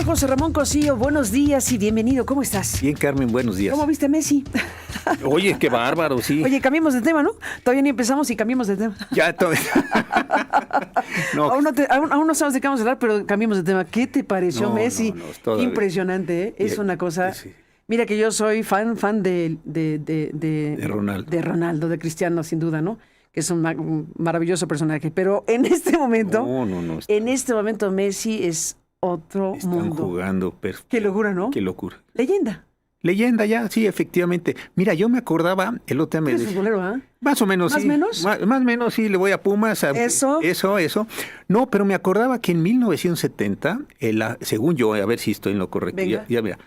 José Ramón Cosío, buenos días y bienvenido. ¿Cómo estás? Bien, Carmen, buenos días. ¿Cómo viste a Messi? Oye, qué bárbaro, sí. Oye, cambiamos de tema, ¿no? Todavía ni empezamos y cambiamos de tema. Ya, no. Aún no sabemos de qué vamos a hablar, pero cambiamos de tema. ¿Qué te pareció Messi? Impresionante, ¿eh? Es una cosa... Sí. Mira que yo soy fan de Ronaldo. De Ronaldo, de Cristiano, sin duda, ¿no? Que es un maravilloso personaje. Pero en este momento, en este momento Messi es otro mundo. Están jugando perfecto. Qué locura, ¿no? Qué locura. Leyenda ya, sí, efectivamente. Mira, yo me acordaba, el otro día me decía... futbolero, ¿ah? Más o menos, ¿Más sí. menos? Más o menos, sí, le voy a Pumas. Eso. No, pero me acordaba que en 1970, según yo, a ver si estoy en lo correcto. Ya, mira.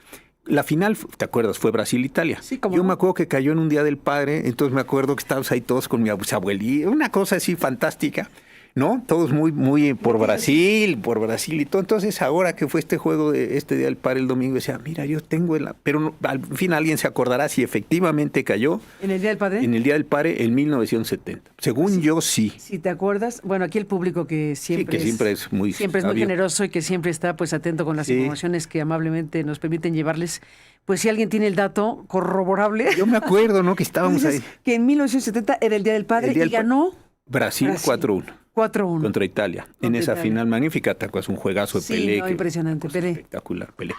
La final, ¿te acuerdas? Fue Brasil-Italia. Sí, ¿cómo Yo no? Me acuerdo que cayó en un Día del Padre, entonces me acuerdo que estábamos ahí todos con mi abuelita, una cosa así fantástica, ¿no? Todos muy por Brasil y todo. Entonces, ahora que fue este juego de este Día del Padre el domingo, decía, mira, yo tengo pero no, al fin alguien se acordará si efectivamente cayó. ¿En el Día del Padre? En el Día del Padre en 1970. Según yo, sí. Si te acuerdas, bueno, aquí el público que siempre, es muy generoso y que siempre está pues atento con las informaciones que amablemente nos permiten llevarles. Pues si alguien tiene el dato corroborable. Yo me acuerdo, ¿no? Que estábamos ahí. Que en 1970 era el Día del Padre y ganó Brasil 4-1. 4-1. Contra Italia. En esa final magnífica, ¿te acuerdas? Un juegazo de Pelé. Impresionante, Pelé. Espectacular, Pelé.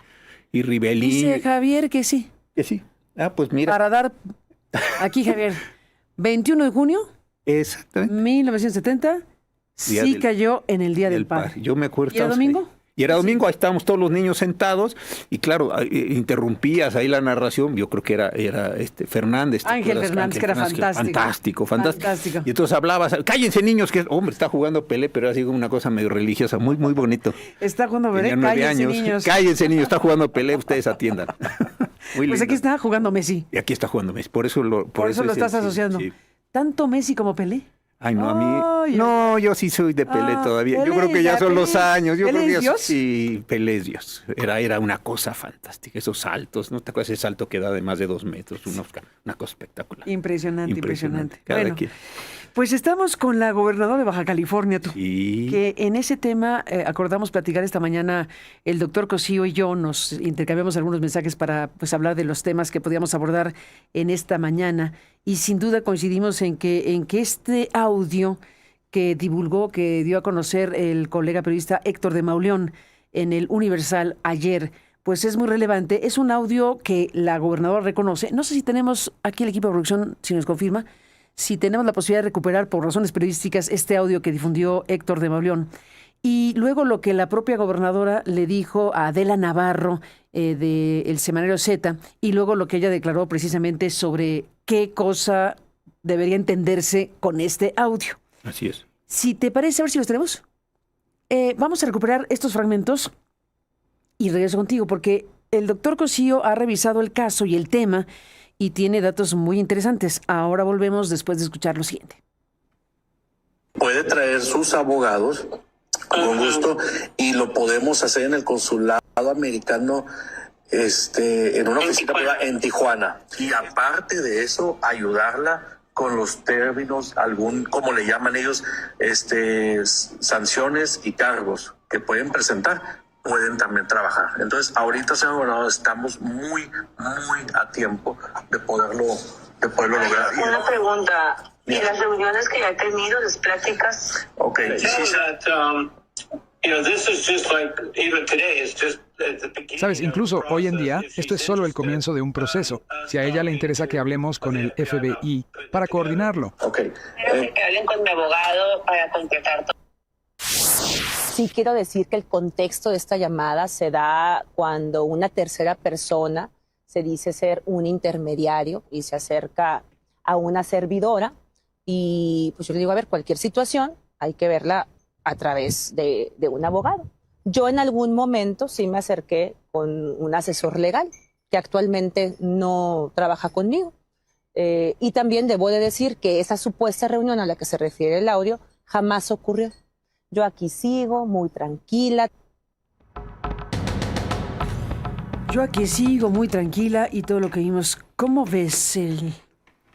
Y Rivelli. Dice Javier que sí. Que sí. Pues mira. Para dar, aquí Javier, 21 de junio. Exactamente. 1970, sí cayó en el Día del Padre. Yo me acuerdo. ¿Y era domingo? Y era domingo, ahí estábamos todos los niños sentados y claro, interrumpías ahí la narración, yo creo que era Fernández. Ángel Fernández, que era fantástico. Fantástico. Y entonces hablabas, cállense niños, que hombre, está jugando Pelé, pero era así como una cosa medio religiosa, muy bonito. Está jugando Pelé, Cállense niños, está jugando Pelé, ustedes atiendan. Muy pues aquí está jugando Messi. Y aquí está jugando Messi, por eso lo estás asociando. Sí. ¿Tanto Messi como Pelé? Ay, no, a mí... No, yo sí soy de Pelé todavía. Pelé, yo creo que ya son los años. Yo ¿Pelé creo que es Dios? Sí, Pelé es Dios. Era una cosa fantástica. Esos saltos, ¿no te acuerdas ese salto que da de más de 2 metros? Una cosa espectacular. Impresionante. Bueno, pues estamos con la gobernadora de Baja California, Sí. Que en ese tema acordamos platicar esta mañana. El doctor Cosío y yo nos intercambiamos algunos mensajes para pues hablar de los temas que podíamos abordar en esta mañana. Y sin duda coincidimos en que este audio que divulgó, que dio a conocer el colega periodista Héctor de Mauleón en el Universal ayer, pues es muy relevante. Es un audio que la gobernadora reconoce. No sé si tenemos aquí el equipo de producción, si nos confirma, si tenemos la posibilidad de recuperar por razones periodísticas este audio que difundió Héctor de Mauleón. Y luego lo que la propia gobernadora le dijo a Adela Navarro del semanario Z, y luego lo que ella declaró precisamente sobre qué cosa debería entenderse con este audio. Así es. Si te parece, a ver si los tenemos. Vamos a recuperar estos fragmentos y regreso contigo, porque el doctor Cosío ha revisado el caso y el tema y tiene datos muy interesantes. Ahora volvemos después de escuchar lo siguiente. Puede traer sus abogados con gusto y lo podemos hacer en el consulado americano en una oficina privada en Tijuana. Y aparte de eso, ayudarla con los términos, como le llaman ellos, sanciones y cargos que pueden presentar, pueden también trabajar. Entonces, ahorita, señor gobernador, estamos muy a tiempo de poderlo lograr. Una pregunta. En las reuniones que ya he tenido, las pláticas. Okay. Sabes, incluso hoy en día, esto es solo el comienzo de un proceso. Si a ella le interesa que hablemos con el FBI para coordinarlo. Okay. Que hablen con mi abogado para concretar todo. Sí quiero decir que el contexto de esta llamada se da cuando una tercera persona se dice ser un intermediario y se acerca a una servidora y pues yo le digo, a ver, cualquier situación hay que verla a través de un abogado. Yo en algún momento sí me acerqué con un asesor legal que actualmente no trabaja conmigo. Y también debo de decir que esa supuesta reunión a la que se refiere el audio jamás ocurrió. Yo aquí sigo muy tranquila. Yo aquí sigo muy tranquila y todo lo que vimos. ¿Cómo ves el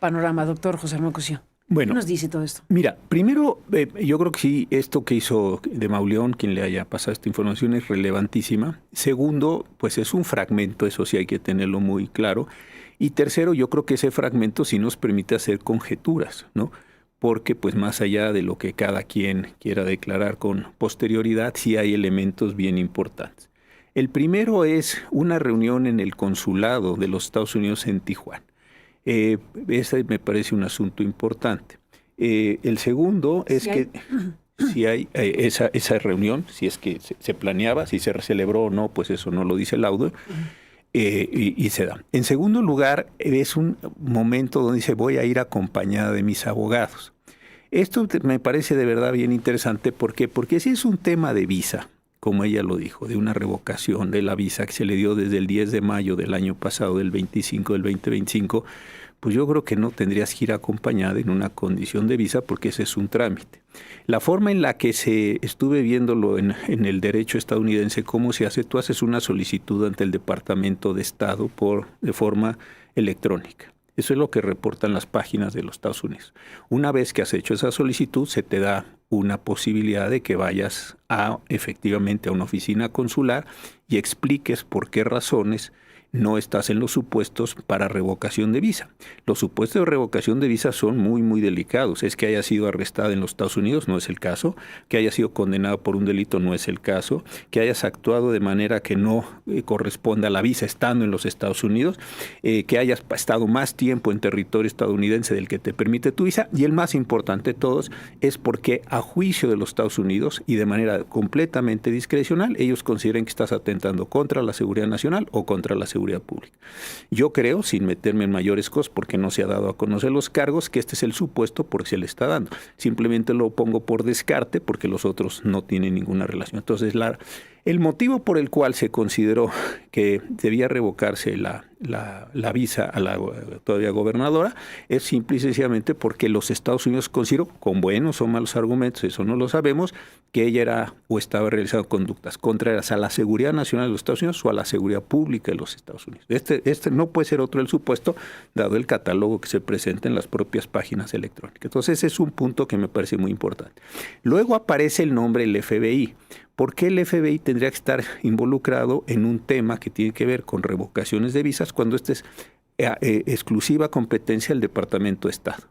panorama, doctor José Ramón Cosío? Bueno, ¿Qué nos dice todo esto? mira, primero, yo creo que sí, esto que hizo de Mauleón, quien le haya pasado esta información, es relevantísima. Segundo, pues es un fragmento, eso sí hay que tenerlo muy claro. Y tercero, yo creo que ese fragmento sí nos permite hacer conjeturas, ¿no? Porque pues más allá de lo que cada quien quiera declarar con posterioridad, sí hay elementos bien importantes. El primero es una reunión en el consulado de los Estados Unidos en Tijuana. Ese me parece un asunto importante. El segundo es que si hay esa reunión, si es que se planeaba, si se celebró o no, pues eso no lo dice el laudo, y se da. En segundo lugar, es un momento donde dice voy a ir acompañada de mis abogados. Esto me parece de verdad bien interesante. ¿Por qué? Porque si es un tema de visa, como ella lo dijo, de una revocación de la visa que se le dio desde el 10 de mayo del año pasado, del 25 del 2025, pues yo creo que no tendrías que ir acompañada en una condición de visa porque ese es un trámite. La forma en la que estuve viéndolo en el derecho estadounidense, cómo se hace, tú haces una solicitud ante el Departamento de Estado de forma electrónica. Eso es lo que reportan las páginas de los Estados Unidos. Una vez que has hecho esa solicitud, se te da una posibilidad de que vayas efectivamente a una oficina consular y expliques por qué razones no estás en los supuestos para revocación de visa. Los supuestos de revocación de visa son muy, muy delicados. Es que haya sido arrestada en los Estados Unidos, no es el caso. Que haya sido condenado por un delito, no es el caso. Que hayas actuado de manera que no corresponda a la visa estando en los Estados Unidos. Que hayas estado más tiempo en territorio estadounidense del que te permite tu visa. Y el más importante de todos es porque a juicio de los Estados Unidos y de manera completamente discrecional, ellos consideran que estás atentando contra la seguridad nacional o contra la seguridad pública. Yo creo, sin meterme en mayores cosas, porque no se ha dado a conocer los cargos, que este es el supuesto porque se le está dando. Simplemente lo pongo por descarte porque los otros no tienen ninguna relación. Entonces, el motivo por el cual se consideró que debía revocarse la visa a la todavía gobernadora es simple y sencillamente porque los Estados Unidos consideraron, con buenos o malos argumentos, eso no lo sabemos, que ella era o estaba realizando conductas contrarias a la seguridad nacional de los Estados Unidos o a la seguridad pública de los Estados Unidos. Este no puede ser otro el supuesto, dado el catálogo que se presenta en las propias páginas electrónicas. Entonces, ese es un punto que me parece muy importante. Luego aparece el nombre del FBI. ¿Por qué el FBI tendría que estar involucrado en un tema que tiene que ver con revocaciones de visas cuando esta es exclusiva competencia del Departamento de Estado?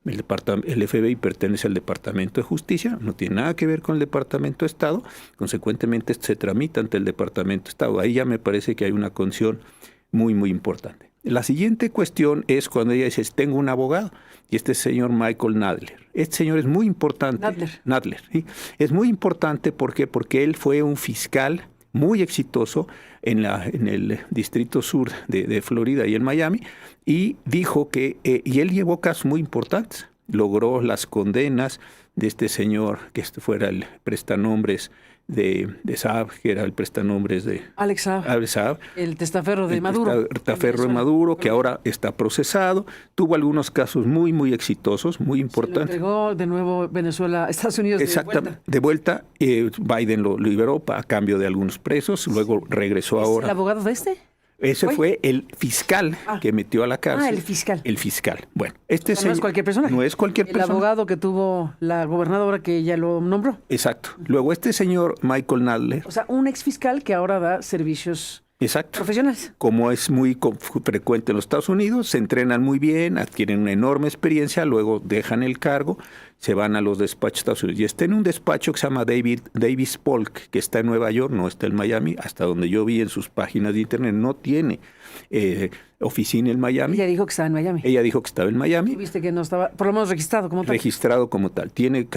El FBI pertenece al Departamento de Justicia, no tiene nada que ver con el Departamento de Estado, consecuentemente se tramita ante el Departamento de Estado. Ahí ya me parece que hay una condición muy, muy importante. La siguiente cuestión es cuando ella dice, tengo un abogado, y este señor Michael Nadler. Este señor es muy importante. Nadler, ¿sí? Es muy importante porque él fue un fiscal muy exitoso en el Distrito Sur de Florida y en Miami, y dijo que, y él llevó casos muy importantes, logró las condenas de este señor, que fuera el prestanombres de Saab, que era el prestanombres de Alex Saab, el testaferro de Maduro. Testaferro de Maduro, que ahora está procesado. Tuvo algunos casos muy, muy exitosos, muy importantes. Se lo entregó de nuevo Venezuela, Estados Unidos. Exactamente, de vuelta. Biden lo liberó a cambio de algunos presos, luego regresó ahora. ¿El abogado de este? Ese fue el fiscal que metió a la cárcel. El fiscal. El fiscal. Bueno, no es cualquier persona. No es cualquier persona. El abogado que tuvo la gobernadora que ya lo nombró. Exacto. Luego este señor Michael Nadler. O sea, un ex fiscal que ahora da servicios profesionales. Como es muy frecuente en los Estados Unidos, se entrenan muy bien, adquieren una enorme experiencia, luego dejan el cargo, se van a los despachos de Estados Unidos. Y está en un despacho que se llama Davis Polk, que está en Nueva York, no está en Miami, hasta donde yo vi en sus páginas de internet, no tiene oficina en Miami. Ella dijo que estaba en Miami. Ella dijo que estaba en Miami. Viste que no estaba, por lo menos registrado como tal. Registrado como tal. Tiene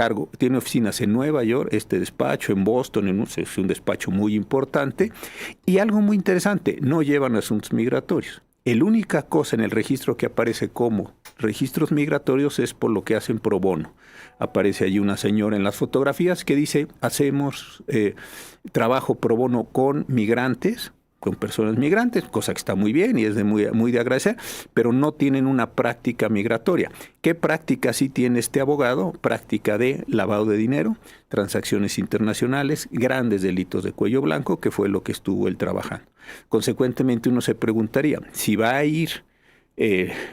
oficinas en Nueva York, este despacho, en Boston, es un despacho muy importante. Y algo muy interesante, no llevan asuntos migratorios. La única cosa en el registro que aparece como registros migratorios es por lo que hacen pro bono. Aparece allí una señora en las fotografías que dice, hacemos trabajo pro bono con migrantes, con personas migrantes, cosa que está muy bien y es muy de agradecer, pero no tienen una práctica migratoria. ¿Qué práctica sí tiene este abogado? Práctica de lavado de dinero, transacciones internacionales, grandes delitos de cuello blanco, que fue lo que estuvo él trabajando. Consecuentemente uno se preguntaría, si va a ir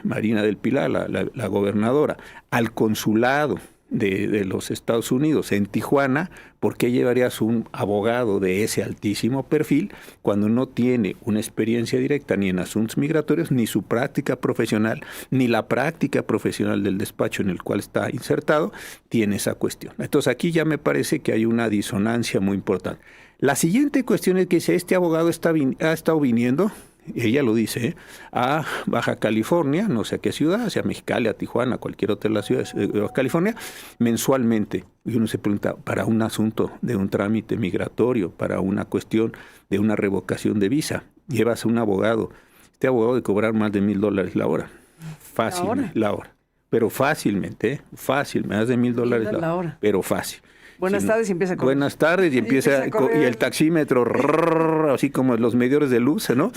Marina del Pilar, la gobernadora, al consulado de los Estados Unidos en Tijuana, ¿por qué llevarías un abogado de ese altísimo perfil cuando no tiene una experiencia directa ni en asuntos migratorios, ni su práctica profesional, ni la práctica profesional del despacho en el cual está insertado, tiene esa cuestión? Entonces aquí ya me parece que hay una disonancia muy importante. La siguiente cuestión es que si este abogado ha estado viniendo, ella lo dice, a Baja California, no sé a qué ciudad, sea Mexicali, a Tijuana, cualquier otra de las ciudades de Baja California, mensualmente. Y uno se pregunta, para un asunto de un trámite migratorio, para una cuestión de una revocación de visa, llevas a un abogado, este abogado de cobrar más de $1,000 la hora. Fácil, la hora. Pero fácilmente, fácil, más de $1,000 la hora. Pero fácil. Buenas tardes y empieza a correr. Buenas tardes y empieza y el taxímetro, así como los medidores de luz, ¿no?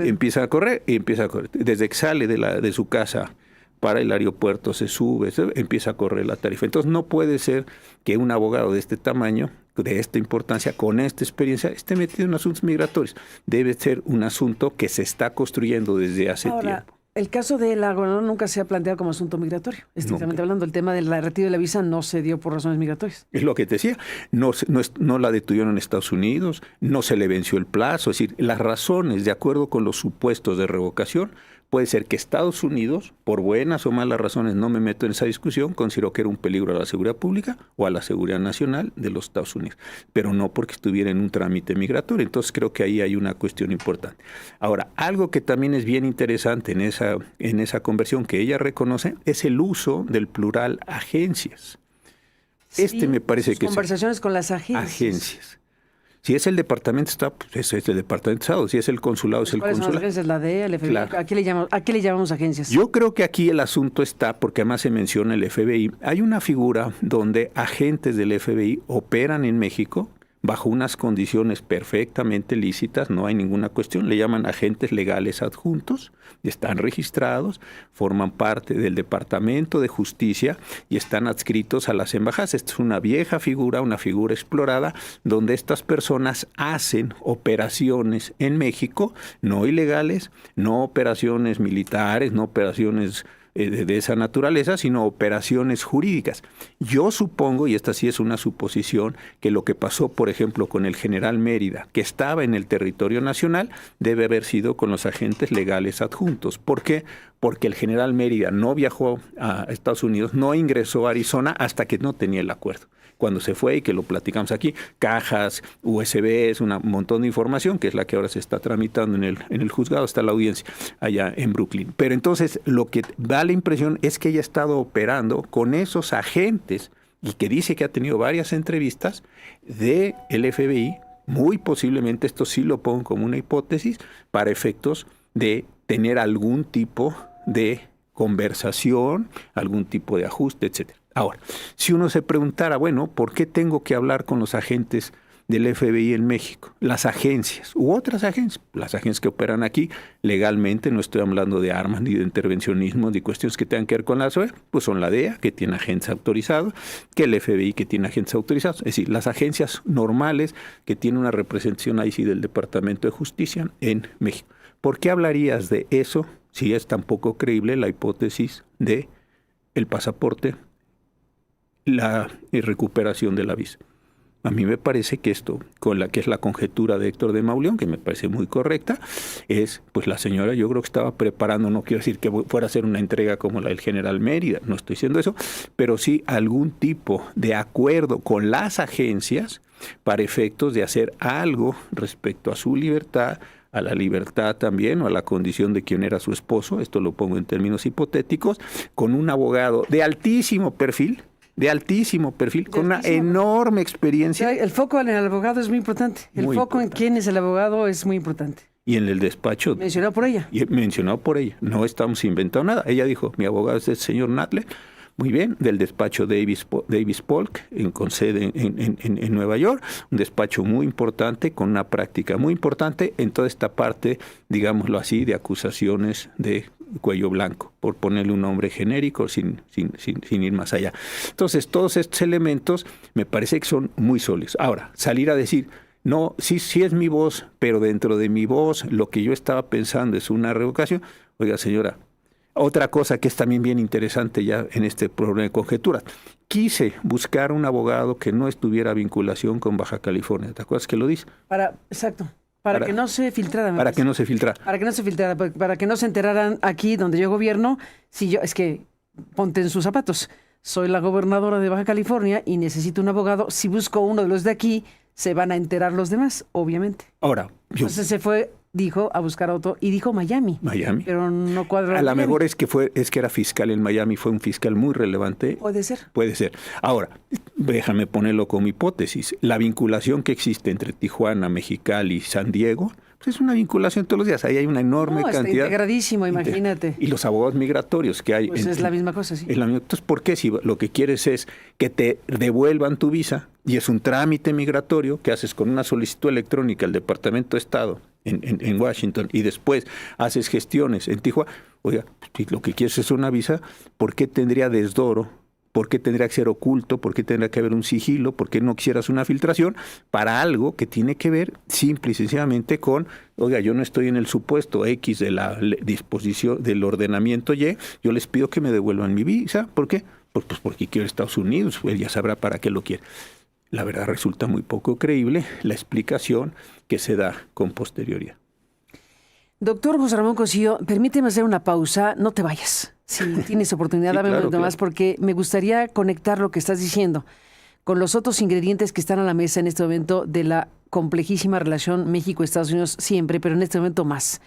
Empieza a correr. Desde que sale de su casa para el aeropuerto, se sube, empieza a correr la tarifa. Entonces no puede ser que un abogado de este tamaño, de esta importancia, con esta experiencia, esté metido en asuntos migratorios. Debe ser un asunto que se está construyendo desde hace tiempo. El caso de la gobernadora nunca se ha planteado como asunto migratorio. Estrictamente hablando, el tema del retiro de la visa no se dio por razones migratorias. Es lo que te decía. No la detuvieron en Estados Unidos, no se le venció el plazo. Es decir, las razones, de acuerdo con los supuestos de revocación, puede ser que Estados Unidos, por buenas o malas razones, no me meto en esa discusión, consideró que era un peligro a la seguridad pública o a la seguridad nacional de los Estados Unidos, pero no porque estuviera en un trámite migratorio. Entonces creo que ahí hay una cuestión importante. Ahora, algo que también es bien interesante en esa conversión que ella reconoce es el uso del plural agencias. Sí, me parece que conversaciones con las agencias. Si es el Departamento de Estado, pues es el Departamento de Estado. Si es el consulado, es el consulado. ¿Cuáles son las agencias? La DEA, el FBI. Claro. ¿A qué le llamamos agencias? Yo creo que aquí el asunto está, porque además se menciona el FBI. Hay una figura donde agentes del FBI operan en México bajo unas condiciones perfectamente lícitas, no hay ninguna cuestión. Le llaman agentes legales adjuntos, están registrados, forman parte del Departamento de Justicia y están adscritos a las embajadas. Esta es una vieja figura, una figura explorada, donde estas personas hacen operaciones en México, no ilegales, no operaciones militares, no operaciones de esa naturaleza, sino operaciones jurídicas. Yo supongo, y esta sí es una suposición, que lo que pasó, por ejemplo, con el general Mérida, que estaba en el territorio nacional, debe haber sido con los agentes legales adjuntos. ¿Por qué? Porque el general Mérida no viajó a Estados Unidos, no ingresó a Arizona hasta que no tenía el acuerdo. Cuando se fue, y que lo platicamos aquí, cajas, USBs, un montón de información, que es la que ahora se está tramitando en el juzgado, está la audiencia allá en Brooklyn. Pero entonces lo que da la impresión es que ella ha estado operando con esos agentes y que dice que ha tenido varias entrevistas del FBI, muy posiblemente, esto sí lo pongo como una hipótesis, para efectos de tener algún tipo de conversación, algún tipo de ajuste, etcétera. Ahora, si uno se preguntara, bueno, ¿por qué tengo que hablar con los agentes del FBI en México? Las agencias u otras agencias, las agencias que operan aquí legalmente, no estoy hablando de armas ni de intervencionismo, ni cuestiones que tengan que ver con la SOE, pues son la DEA, que tiene agentes autorizados, que el FBI, que tiene agentes autorizados, es decir, las agencias normales que tienen una representación ahí sí del Departamento de Justicia en México. ¿Por qué hablarías de eso si es tan poco creíble la hipótesis de el pasaporte, la recuperación de la visa? A mí me parece que esto, con la que es la conjetura de Héctor de Mauleón, que me parece muy correcta, es, pues la señora yo creo que estaba preparando, no quiero decir que fuera a hacer una entrega como la del general Mérida, no estoy diciendo eso, pero sí algún tipo de acuerdo con las agencias para efectos de hacer algo respecto a su libertad, a la libertad también, o a la condición de quien era su esposo, esto lo pongo en términos hipotéticos, con un abogado de altísimo perfil, con una enorme experiencia. El foco en el abogado es muy importante. El Muy foco importante. en quién es el abogado es muy importante. Y en el despacho. Mencionado por ella. Mencionado por ella. No estamos inventando nada. Ella dijo, mi abogado es el señor Natle. Muy bien, del despacho Davis Polk, con sede en Nueva York, un despacho muy importante, con una práctica muy importante en toda esta parte, digámoslo así, de acusaciones de cuello blanco, por ponerle un nombre genérico sin ir más allá. Entonces, todos estos elementos me parece que son muy sólidos. Ahora, salir a decir, no, sí es mi voz, pero dentro de mi voz lo que yo estaba pensando es una revocación. Oiga, señora, Otra cosa que es también bien interesante ya en este problema de conjeturas. Quise buscar un abogado que no estuviera vinculación con Baja California. ¿Te acuerdas que lo dice? Exacto. Para que no se filtrara. Para que no se filtrara. Para que no se filtrara, para que no se enteraran aquí donde yo gobierno. Es que ponte en sus zapatos. Soy la gobernadora de Baja California y necesito un abogado. Si busco uno de los de aquí, se van a enterar los demás, obviamente. Ahora, entonces se fue, dijo, a buscar otro y dijo Miami. Miami. Pero no cuadra. A lo mejor es que era fiscal en Miami, fue un fiscal muy relevante. Puede ser. Puede ser. Ahora, déjame ponerlo como hipótesis. La vinculación que existe entre Tijuana, Mexicali y San Diego, pues es una vinculación todos los días. Ahí hay una enorme cantidad. Está integradísimo, imagínate. Y los abogados migratorios que hay. Pues es la misma cosa, sí. Entonces, ¿por qué? Si lo que quieres es que te devuelvan tu visa y es un trámite migratorio que haces con una solicitud electrónica al Departamento de Estado en Washington y después haces gestiones en Tijuana, oiga, si lo que quieres es una visa, ¿por qué tendría desdoro? ¿Por qué tendría que ser oculto? ¿Por qué tendría que haber un sigilo? ¿Por qué no quisieras una filtración? Para algo que tiene que ver simple y sencillamente con, oiga, yo no estoy en el supuesto X de la disposición del ordenamiento Y, yo les pido que me devuelvan mi visa. ¿Por qué? Pues porque quiero Estados Unidos, él ya sabrá para qué lo quiere. La verdad resulta muy poco creíble la explicación que se da con posterioridad. Doctor José Ramón Cosío, permíteme hacer una pausa, no te vayas. Si tienes oportunidad, Sí, dame claro, un momento más, porque me gustaría conectar lo que estás diciendo con los otros ingredientes que están a la mesa en este momento de la complejísima relación México-Estados Unidos siempre, pero en este momento más.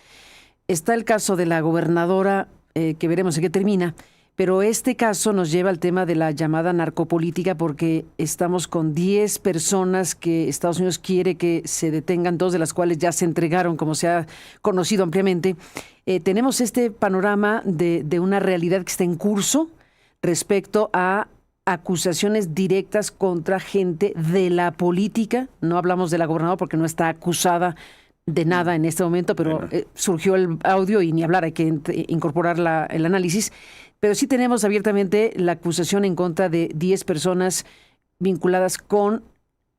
Está el caso de la gobernadora, que veremos en qué termina, pero este caso nos lleva al tema de la llamada narcopolítica, porque estamos con 10 personas que Estados Unidos quiere que se detengan, 2 de las cuales ya se entregaron, como se ha conocido ampliamente. Tenemos este panorama de una realidad que está en curso respecto a acusaciones directas contra gente de la política. No hablamos de la gobernadora porque no está acusada de nada en este momento, pero surgió el audio y ni hablar, hay que incorporar el análisis. Pero sí tenemos abiertamente la acusación en contra de 10 personas vinculadas con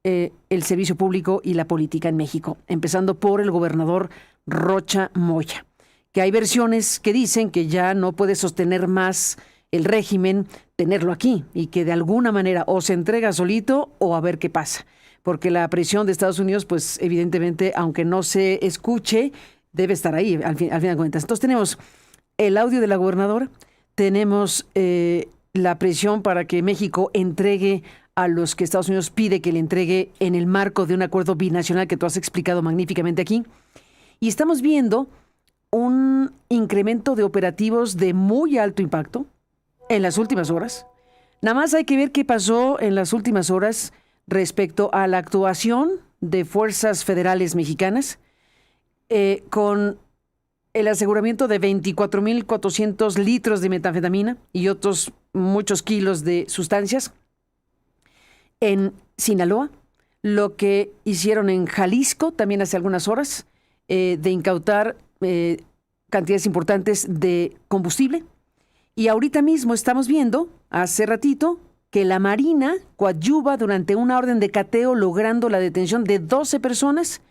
el servicio público y la política en México, empezando por el gobernador Rocha Moya, que hay versiones que dicen que ya no puede sostener más el régimen tenerlo aquí y que de alguna manera o se entrega solito o a ver qué pasa. Porque la presión de Estados Unidos, pues evidentemente, aunque no se escuche, debe estar ahí al fin de cuentas. Entonces tenemos el audio de la gobernadora, tenemos la presión para que México entregue a los que Estados Unidos pide que le entregue en el marco de un acuerdo binacional que tú has explicado magníficamente aquí. Y estamos viendo un incremento de operativos de muy alto impacto en las últimas horas. Nada más hay que ver qué pasó en las últimas horas respecto a la actuación de fuerzas federales mexicanas con el aseguramiento de 24,400 litros de metanfetamina y otros muchos kilos de sustancias en Sinaloa, lo que hicieron en Jalisco también hace algunas horas, de incautar cantidades importantes de combustible. Y ahorita mismo estamos viendo, hace ratito, que la Marina coadyuva durante una orden de cateo logrando la detención de 12 personas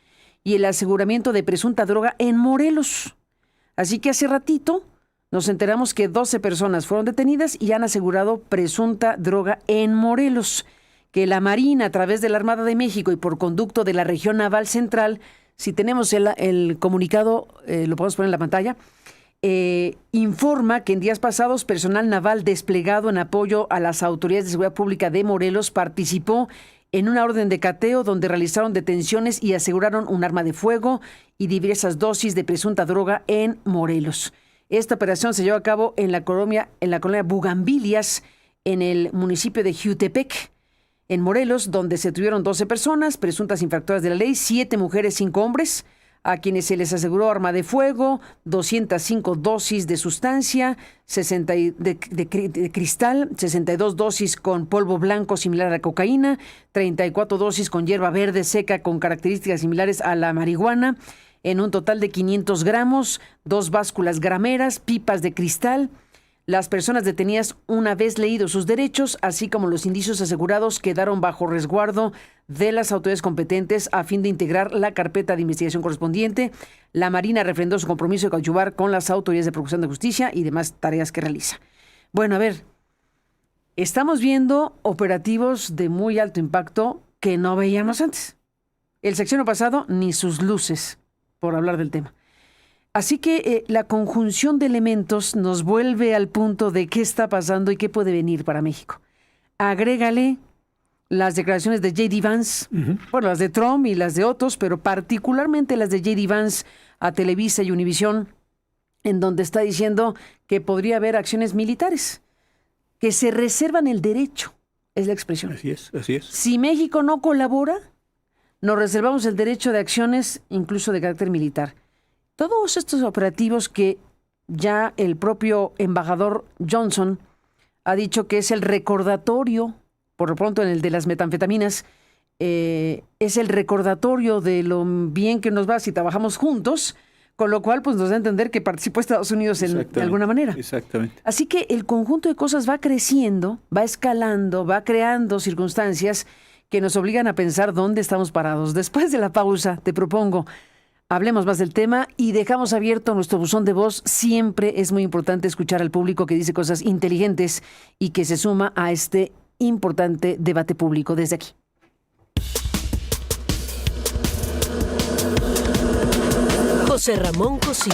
y el aseguramiento de presunta droga en Morelos. Así que hace ratito nos enteramos que 12 personas fueron detenidas y han asegurado presunta droga en Morelos, que la Marina, a través de la Armada de México y por conducto de la Región Naval Central, si tenemos el comunicado, lo podemos poner en la pantalla, informa que en días pasados personal naval desplegado en apoyo a las autoridades de seguridad pública de Morelos participó en una orden de cateo donde realizaron detenciones y aseguraron un arma de fuego y diversas dosis de presunta droga en Morelos. Esta operación se llevó a cabo en la colonia Bugambilias, en el municipio de Jutepec, en Morelos, donde se tuvieron 12 personas, presuntas infractoras de la ley, 7 mujeres, 5 hombres, a quienes se les aseguró arma de fuego, 205 dosis de sustancia, 60 de cristal, 62 dosis con polvo blanco similar a la cocaína, 34 dosis con hierba verde seca con características similares a la marihuana, en un total de 500 gramos, 2 básculas grameras, pipas de cristal. Las personas detenidas, una vez leídos sus derechos, así como los indicios asegurados, quedaron bajo resguardo de las autoridades competentes a fin de integrar la carpeta de investigación correspondiente. La Marina refrendó su compromiso de coadyuvar con las autoridades de procuración de justicia y demás tareas que realiza. Bueno, a ver, estamos viendo operativos de muy alto impacto que no veíamos antes. El sexenio pasado ni sus luces, por hablar del tema. Así que la conjunción de elementos nos vuelve al punto de qué está pasando y qué puede venir para México. Agrégale las declaraciones de J.D. Vance, bueno, las de Trump y las de otros, pero particularmente las de J.D. Vance a Televisa y Univisión, en donde está diciendo que podría haber acciones militares, que se reservan el derecho, es la expresión. Así es, así es. Si México no colabora, nos reservamos el derecho de acciones, incluso de carácter militar. Todos estos operativos que ya el propio embajador Johnson ha dicho que es el recordatorio, por lo pronto en el de las metanfetaminas, es el recordatorio de lo bien que nos va si trabajamos juntos, con lo cual pues nos da a entender que participó Estados Unidos de alguna manera. Exactamente. Así que el conjunto de cosas va creciendo, va escalando, va creando circunstancias que nos obligan a pensar dónde estamos parados. Después de la pausa, te propongo, hablemos más del tema y dejamos abierto nuestro buzón de voz. Siempre es muy importante escuchar al público que dice cosas inteligentes y que se suma a este importante debate público desde aquí. José Ramón Cosío.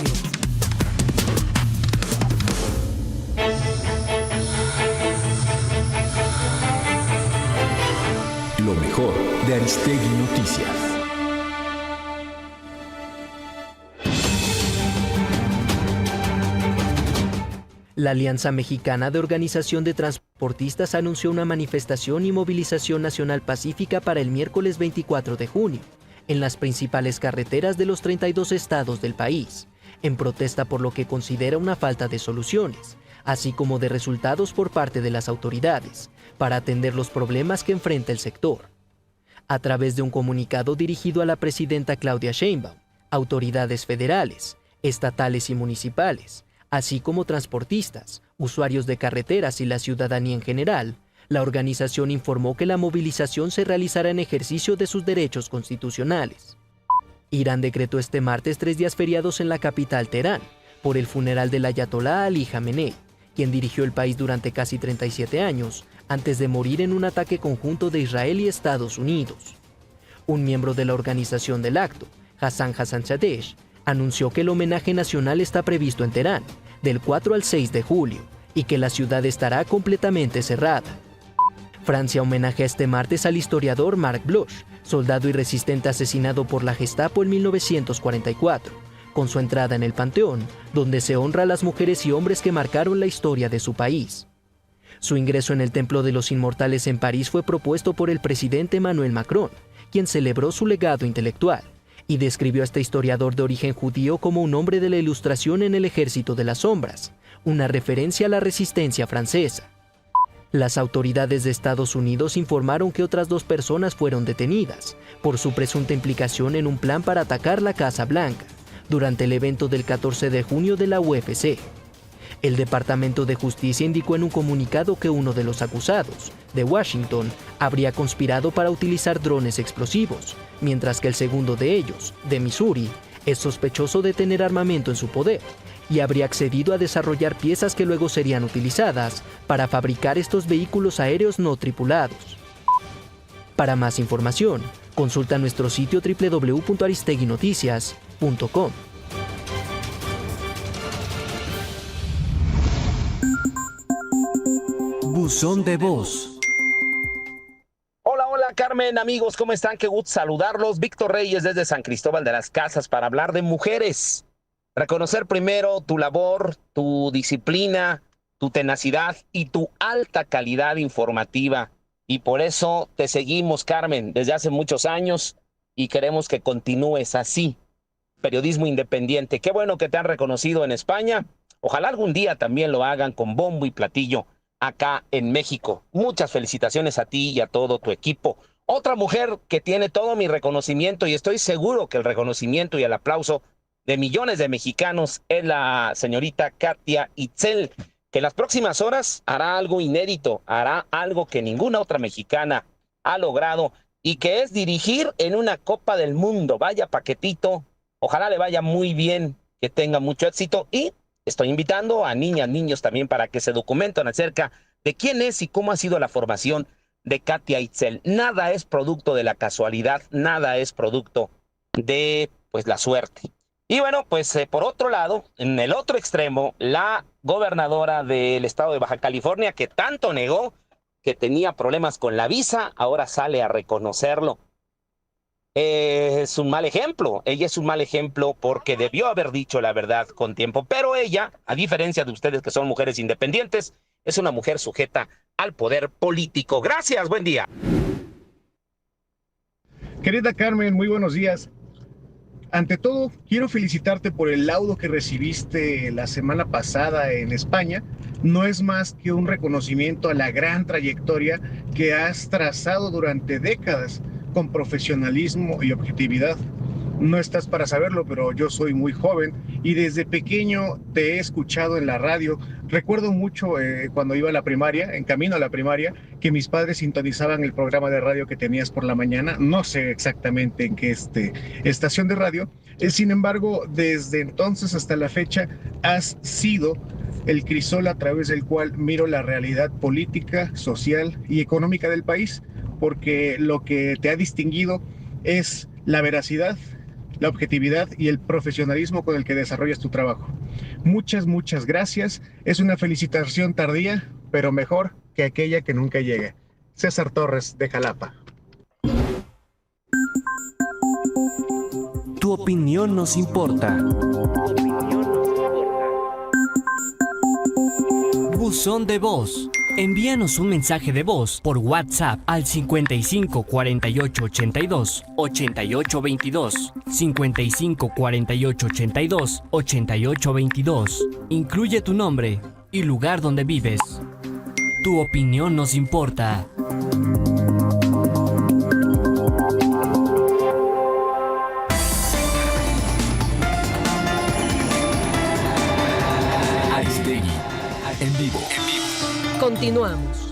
Lo mejor de Aristegui Noticias. La Alianza Mexicana de Organización de Transportistas anunció una manifestación y movilización nacional pacífica para el miércoles 24 de junio, en las principales carreteras de los 32 estados del país, en protesta por lo que considera una falta de soluciones, así como de resultados por parte de las autoridades, para atender los problemas que enfrenta el sector. A través de un comunicado dirigido a la presidenta Claudia Sheinbaum, autoridades federales, estatales y municipales, así como transportistas, usuarios de carreteras y la ciudadanía en general, la organización informó que la movilización se realizará en ejercicio de sus derechos constitucionales. Irán decretó este martes 3 días feriados en la capital Teherán, por el funeral del ayatolá Ali Jamenei, quien dirigió el país durante casi 37 años, antes de morir en un ataque conjunto de Israel y Estados Unidos. Un miembro de la organización del acto, Hassan Hassanzadeh, anunció que el homenaje nacional está previsto en Teherán, del 4 al 6 de julio, y que la ciudad estará completamente cerrada. Francia homenajea este martes al historiador Marc Bloch, soldado y resistente asesinado por la Gestapo en 1944, con su entrada en el Panteón, donde se honra a las mujeres y hombres que marcaron la historia de su país. Su ingreso en el Templo de los Inmortales en París fue propuesto por el presidente Emmanuel Macron, quien celebró su legado intelectual, y describió a este historiador de origen judío como un hombre de la Ilustración en el Ejército de las Sombras, una referencia a la resistencia francesa. Las autoridades de Estados Unidos informaron que otras 2 personas fueron detenidas por su presunta implicación en un plan para atacar la Casa Blanca durante el evento del 14 de junio de la UFC. El Departamento de Justicia indicó en un comunicado que uno de los acusados, de Washington, habría conspirado para utilizar drones explosivos, mientras que el segundo de ellos, de Missouri, es sospechoso de tener armamento en su poder y habría accedido a desarrollar piezas que luego serían utilizadas para fabricar estos vehículos aéreos no tripulados. Para más información, consulta nuestro sitio www.aristeguinoticias.com. Buzón de voz. Hola, Carmen, amigos, ¿cómo están? Qué gusto saludarlos. Víctor Reyes desde San Cristóbal de las Casas para hablar de mujeres. Reconocer primero tu labor, tu disciplina, tu tenacidad y tu alta calidad informativa. Y por eso te seguimos, Carmen, desde hace muchos años y queremos que continúes así. Periodismo independiente. Qué bueno que te han reconocido en España. Ojalá algún día también lo hagan con bombo y platillo acá en México. Muchas felicitaciones a ti y a todo tu equipo. Otra mujer que tiene todo mi reconocimiento y estoy seguro que el reconocimiento y el aplauso de millones de mexicanos es la señorita Katia Itzel, que en las próximas horas hará algo inédito, hará algo que ninguna otra mexicana ha logrado y que es dirigir en una Copa del Mundo. Vaya paquetito, ojalá le vaya muy bien, que tenga mucho éxito, y estoy invitando a niñas, niños también para que se documenten acerca de quién es y cómo ha sido la formación de Katia Itzel. Nada es producto de la casualidad, nada es producto de pues la suerte. Y bueno, pues por otro lado, en el otro extremo, la gobernadora del estado de Baja California, que tanto negó que tenía problemas con la visa, ahora sale a reconocerlo. Es un mal ejemplo, ella es un mal ejemplo porque debió haber dicho la verdad con tiempo, pero ella, a diferencia de ustedes que son mujeres independientes, es una mujer sujeta al poder político. Gracias, buen día. Querida Carmen, muy buenos días. Ante todo, quiero felicitarte por el laudo que recibiste la semana pasada en España. No es más que un reconocimiento a la gran trayectoria que has trazado durante décadas con profesionalismo y objetividad. No estás para saberlo, pero yo soy muy joven y desde pequeño te he escuchado en la radio. Recuerdo mucho cuando iba a la primaria, en camino a la primaria, que mis padres sintonizaban el programa de radio que tenías por la mañana. No sé exactamente en qué estación de radio. Sin embargo, desde entonces hasta la fecha has sido el crisol a través del cual miro la realidad política, social y económica del país, porque lo que te ha distinguido es la veracidad, la objetividad y el profesionalismo con el que desarrollas tu trabajo. Muchas, muchas gracias. Es una felicitación tardía, pero mejor que aquella que nunca llegue. César Torres, de Jalapa. Tu opinión nos importa. Buzón de voz. Envíanos un mensaje de voz por WhatsApp al 55 48 82 88 22, 55 48 82 88 22. Incluye tu nombre y lugar donde vives. Tu opinión nos importa. Aristegui, en vivo. Continuamos.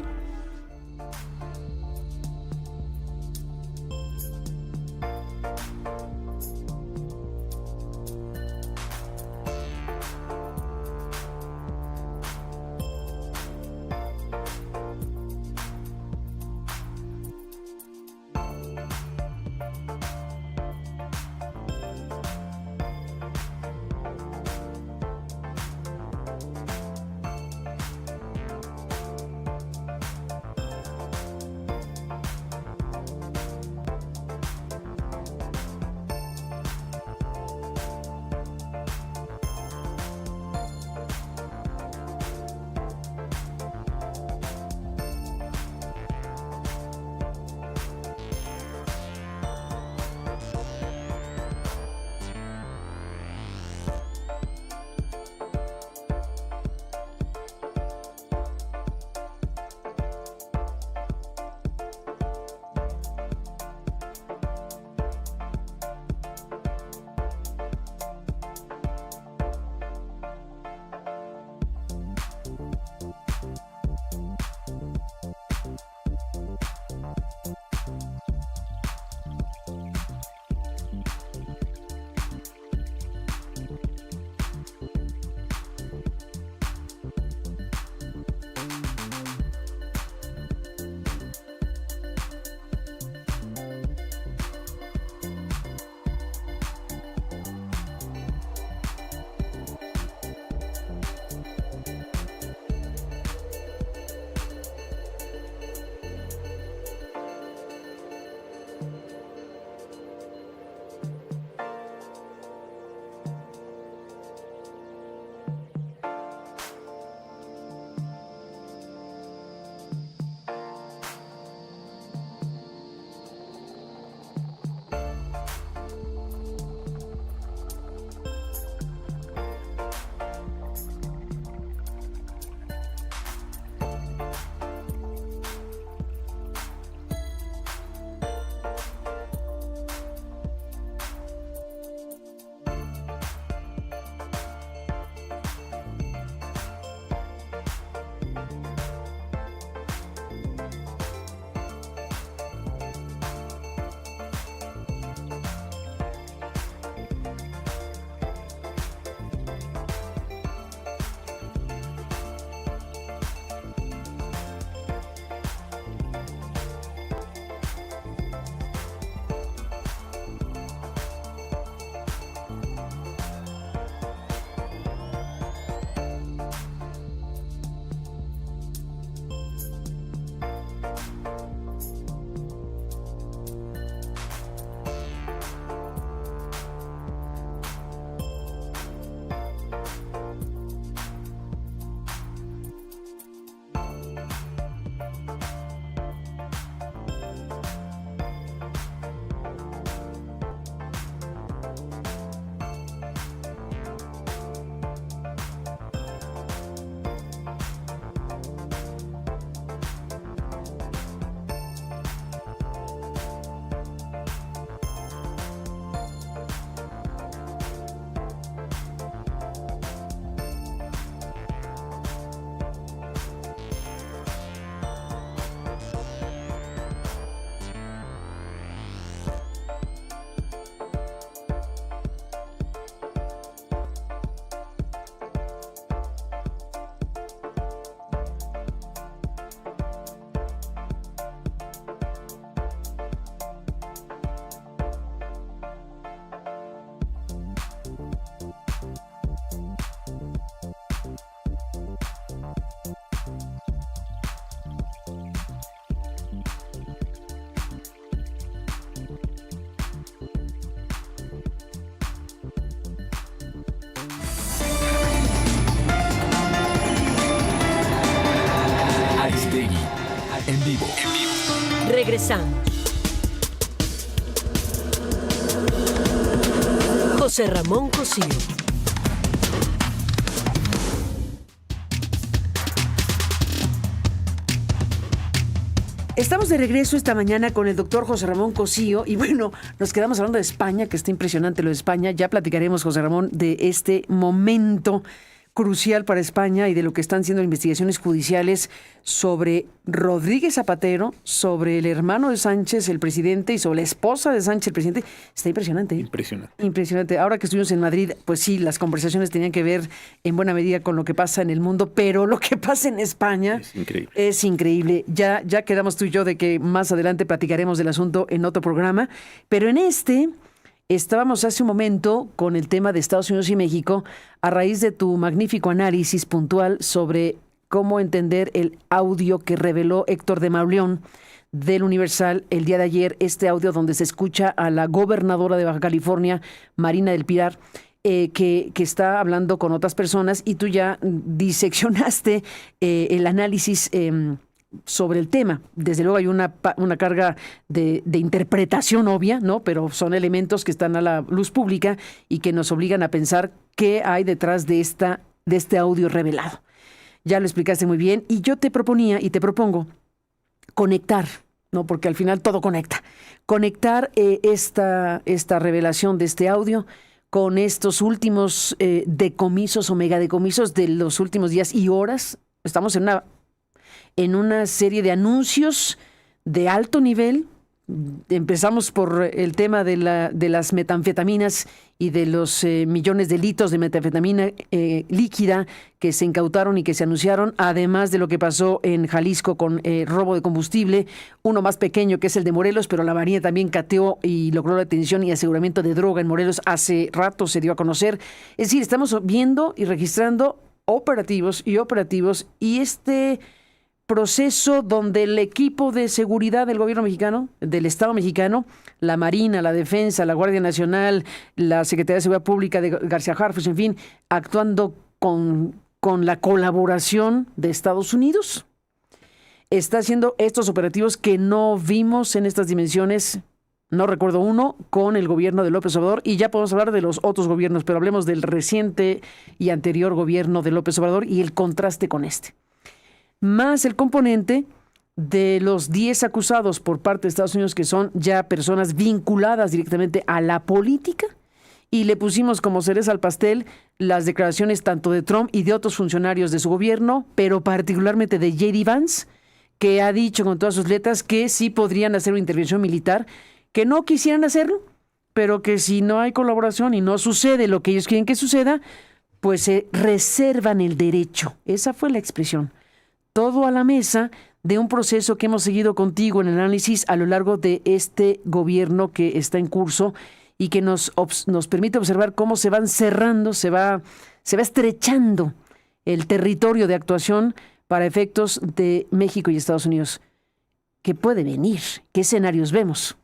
vivo. Regresamos. José Ramón Cosío. Estamos de regreso esta mañana con el doctor José Ramón Cosío y bueno, nos quedamos hablando de España, que está impresionante lo de España. Ya platicaremos, José Ramón, de este momento crucial para España y de lo que están siendo investigaciones judiciales sobre Rodríguez Zapatero, sobre el hermano de Sánchez, el presidente, y sobre la esposa de Sánchez, el presidente. Está impresionante. Impresionante. Ahora que estuvimos en Madrid, pues sí, las conversaciones tenían que ver en buena medida con lo que pasa en el mundo, pero lo que pasa en España es increíble. Ya quedamos tú y yo de que más adelante platicaremos del asunto en otro programa, pero en este... Estábamos hace un momento con el tema de Estados Unidos y México a raíz de tu magnífico análisis puntual sobre cómo entender el audio que reveló Héctor de Mauleón del Universal el día de ayer, este audio donde se escucha a la gobernadora de Baja California, Marina del Pilar, que está hablando con otras personas y tú ya diseccionaste el análisis sobre el tema. Desde luego hay una carga de interpretación obvia, ¿no? Pero son elementos que están a la luz pública y que nos obligan a pensar qué hay detrás de este audio revelado. Ya lo explicaste muy bien y yo te proponía y te propongo conectar, ¿no? Porque al final todo conecta. Conectar esta revelación de este audio con estos últimos decomisos o megadecomisos de los últimos días y horas. Estamos en una serie de anuncios de alto nivel. Empezamos por el tema de las metanfetaminas y de los millones de litros de metanfetamina líquida que se incautaron y que se anunciaron, además de lo que pasó en Jalisco con robo de combustible, uno más pequeño que es el de Morelos, pero la Marina también cateó y logró la detención y aseguramiento de droga en Morelos hace rato, se dio a conocer. Es decir, estamos viendo y registrando operativos y este proceso donde el equipo de seguridad del gobierno mexicano, del Estado mexicano, la Marina, la Defensa, la Guardia Nacional, la Secretaría de Seguridad Pública de García Harfuch, en fin, actuando con la colaboración de Estados Unidos, está haciendo estos operativos que no vimos en estas dimensiones, no recuerdo uno, con el gobierno de López Obrador, y ya podemos hablar de los otros gobiernos, pero hablemos del reciente y anterior gobierno de López Obrador y el contraste con este. Más el componente de los 10 acusados por parte de Estados Unidos que son ya personas vinculadas directamente a la política, y le pusimos como cereza al pastel las declaraciones tanto de Trump y de otros funcionarios de su gobierno, pero particularmente de J.D. Vance, que ha dicho con todas sus letras que sí podrían hacer una intervención militar, que no quisieran hacerlo, pero que si no hay colaboración y no sucede lo que ellos quieren que suceda, pues se reservan el derecho. Esa fue la expresión. Todo a la mesa de un proceso que hemos seguido contigo en el análisis a lo largo de este gobierno que está en curso y que nos permite observar cómo se van cerrando, se va estrechando el territorio de actuación para efectos de México y Estados Unidos. ¿Qué puede venir? ¿Qué escenarios vemos?